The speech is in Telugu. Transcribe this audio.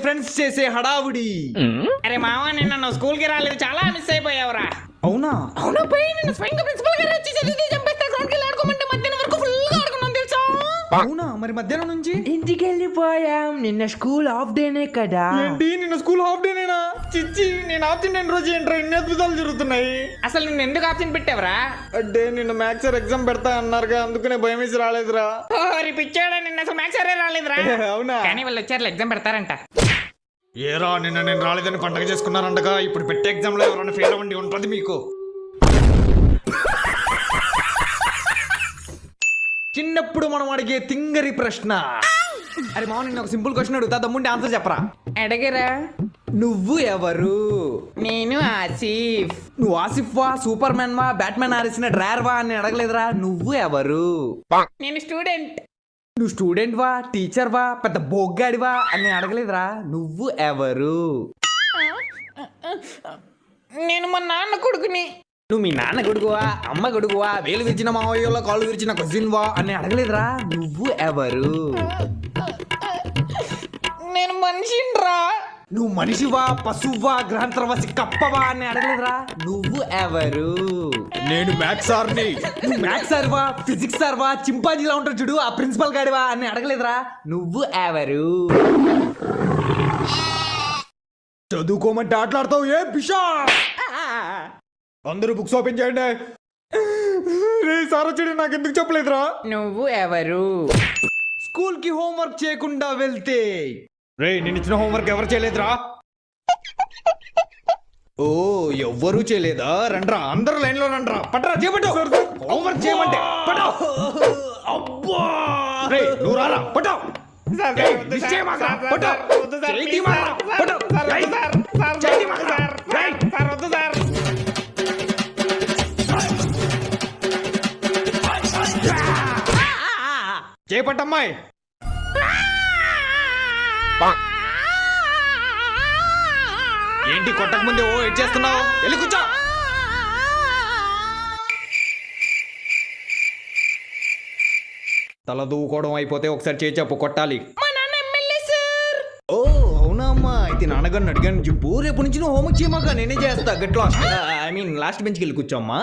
ఫ్రెండ్స్ చేసే హడావుడి. అరే మావా నిన్న స్కూల్ కి రాలేదు, చాలా మిస్ అయిపోయావురా. అవునా? అవునా పోయి నిన్న స్వయంగా ప్రిన్సిపల్ గారు వచ్చి చదివితే చంపేస్తా గ్రౌండ్ కి ఆడుకోమంటే మధ్యాహ్నం వరకు ఫుల్ గా ఆడుకున్నాం తెలుసా. అవునా? మరి మధ్యాహ్నం నుంచి ఇంటికి వెళ్ళిపోయాం. నిన్న స్కూల్ ఆఫ్ డేనే కదా. ఏంటి నిన్న స్కూల్ హాఫ్ డేనేనా? చిచ్చి, నేను ఆబ్సెంట్ అయిన రోజు ఏంట్రా ఇన్ని అద్భుతాలు జరుగుతున్నాయి. అసలు నిన్ను ఎందుకు ఆప్షన్ పెట్టావురా? అంటే నిన్న మ్యాథ్స్ ఎగ్జామ్ పెడతా అన్నారుగా, అందుకనే భయం వేసి రాలేదురా. ఓరి పిచ్చాడా, నిన్న అసలు మ్యాథ్స్ సరే రాలేదురా. అవునా? కానీ వాళ్ళు వచ్చారు ఎగ్జామ్ పెడతారంట. ఏరా నిన్న నేను రాలేదని పండగ చేసుకున్నారంటగా, ఇప్పుడు పెట్టే ఎగ్జామ్ లో ఎవరైనా ఫెయిల్ అవ్వండి ఉంటుంది మీకు. చిన్నప్పుడు మనం అడిగే తింగరి ప్రశ్న. అరే మామ, నిన్న ఒక సింపుల్ క్వశ్చన్ అడుగుతా, దమ్ముంటే ఆన్సర్ చెప్పరా. అడగరా. నువ్వు ఎవరు? నేను ఆసిఫ్. నువ్వు ఆసిఫ్ వా, సూపర్ మ్యాన్ వా, బ్యాట్మెన్ ఆరేసిన డ్రైవర్ వా అని అడగలేదురా. నువ్వు ఎవరు? నేను స్టూడెంట్. నువ్వు స్టూడెంట్ వా, టీచర్ వా, పెద్ద బొగ్గాడివా అని అడగలేదురా. నువ్వు ఎవరు? నేను మా నాన్న కొడుకుని. నువ్వు మీ నాన్న కొడుకువా, అమ్మ కొడుకువా, వేలు విరిచిన మావయ్యలో కాళ్ళు విరిచిన కజిన్ వా అని అడగలేదురా. నువ్వు ఎవరు? నేను మనిషిరా. నువ్వు మనిషివా, పశువా, గ్రహాంతరవాసి కప్పవా అని అడగలేదురా. నువ్వు ఎవరు? నేను మ్యాథ్స్ సార్ని. నువ్వు మ్యాథ్స్ సార్ వా, ఫిజిక్స్ సార్ వా, చింపాంజీలా ఉంటాడు చూడు ఆ ప్రిన్సిపల్ గాడివా అని అడగలేదురా. నువ్వు ఎవరు? చదువుకోమంటే ఆటలాడతావు ఏ బిషా? అందరూ బుక్స్ ఓపెన్ చేయండి. రే సార్ వచ్చాడు, నాకు ఎందుకు చెప్పలేదురా. నువ్వు ఎవరు? స్కూల్ కి హోంవర్క్ చేయకుండా వెళ్తే. రే నేను ఇచ్చిన హోంవర్క్ ఎవరు చేయలేదురా? ఓ ఎవ్వరూ చేయలేదా? రండ్రా, అందరూ లైన్ లో రండ్రా. పట్రా చేపట్టు. హోంవర్క్ చేయమంటే పట్టు. అబ్బా రే నువ్వు రారా, పట్టు. చేపట్టమ్మాయి. ఏంటి కొట్టక ముందే ఓ ఎడ్ చేస్తున్నావు? వెళ్ళి కూర్చో. తల దూకోవడం అయిపోతే ఒకసారి చేయి చెప్పు, కొట్టాలి. మా నాన్న ఎమ్మెల్యే సార్. ఓ అవునా అమ్మా, అయితే నాన్నగారిని అడిగాను జింపు. రేపు నుంచి నువ్వు హోంవర్క్ చేయమాక నేనే చేస్తా. గట్లో ఐ మీన్ లాస్ట్ బెంచ్కి వెళ్ళి కూర్చోమ్మా.